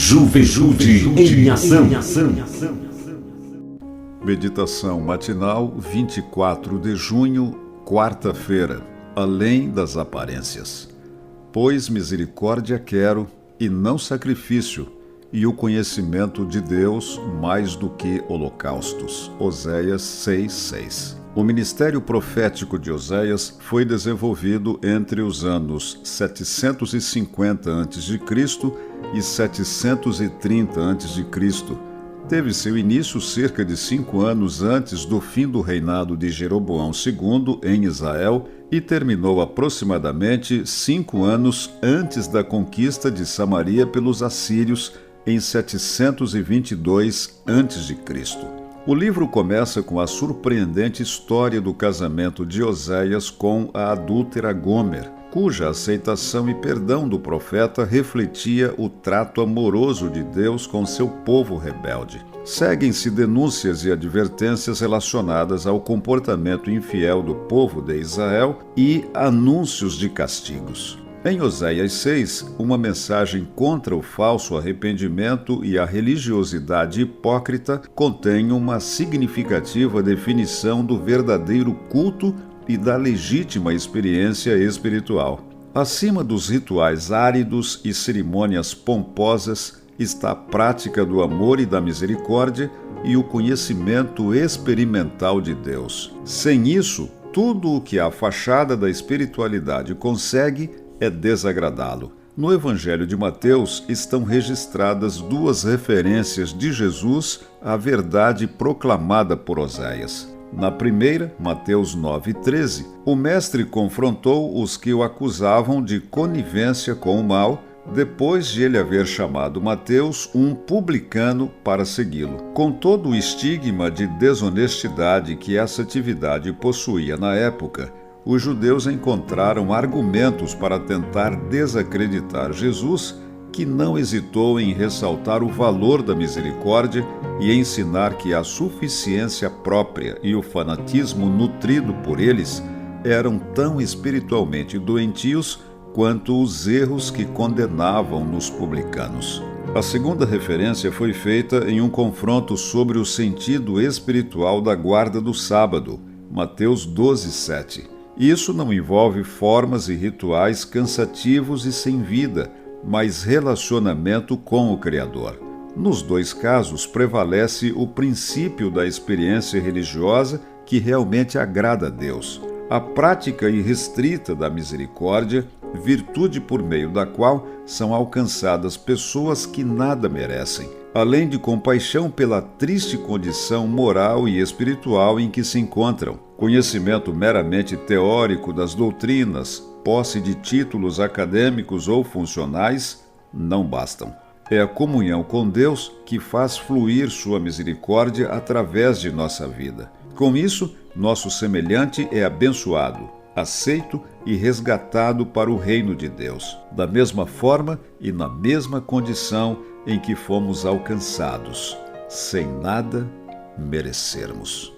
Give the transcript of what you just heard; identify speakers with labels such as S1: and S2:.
S1: Juventude em Ação.
S2: Meditação matinal, 24 de junho, quarta-feira. Além das aparências. Pois misericórdia quero, e não sacrifício, e o conhecimento de Deus mais do que holocaustos. Oséias 6:6. O ministério profético de Oséias foi desenvolvido entre os anos 750 a.C. e 730 a.C. Teve seu início cerca de 5 anos antes do fim do reinado de Jeroboão II em Israel e terminou aproximadamente 5 anos antes da conquista de Samaria pelos assírios em 722 a.C. O livro começa com a surpreendente história do casamento de Oséias com a adúltera Gomer, cuja aceitação e perdão do profeta refletia o trato amoroso de Deus com seu povo rebelde. Seguem-se denúncias e advertências relacionadas ao comportamento infiel do povo de Israel e anúncios de castigos. Em Oséias 6, uma mensagem contra o falso arrependimento e a religiosidade hipócrita contém uma significativa definição do verdadeiro culto e da legítima experiência espiritual. Acima dos rituais áridos e cerimônias pomposas está a prática do amor e da misericórdia e o conhecimento experimental de Deus. Sem isso, tudo o que a fachada da espiritualidade consegue é desagradá-lo. No Evangelho de Mateus estão registradas 2 referências de Jesus à verdade proclamada por Oséias. Na primeira, Mateus 9:13, o mestre confrontou os que o acusavam de conivência com o mal, depois de ele haver chamado Mateus um publicano para segui-lo. Com todo o estigma de desonestidade que essa atividade possuía na época, os judeus encontraram argumentos para tentar desacreditar Jesus, que não hesitou em ressaltar o valor da misericórdia e ensinar que a suficiência própria e o fanatismo nutrido por eles eram tão espiritualmente doentios quanto os erros que condenavam nos publicanos. A segunda referência foi feita em um confronto sobre o sentido espiritual da guarda do sábado, Mateus 12:7. Isso não envolve formas e rituais cansativos e sem vida, mas relacionamento com o Criador. Nos 2 casos, prevalece o princípio da experiência religiosa que realmente agrada a Deus. A prática irrestrita da misericórdia, virtude por meio da qual são alcançadas pessoas que nada merecem, além de compaixão pela triste condição moral e espiritual em que se encontram. Conhecimento meramente teórico das doutrinas, posse de títulos acadêmicos ou funcionais, não bastam. É a comunhão com Deus que faz fluir sua misericórdia através de nossa vida. Com isso, nosso semelhante é abençoado, aceito e resgatado para o reino de Deus, da mesma forma e na mesma condição em que fomos alcançados, sem nada merecermos.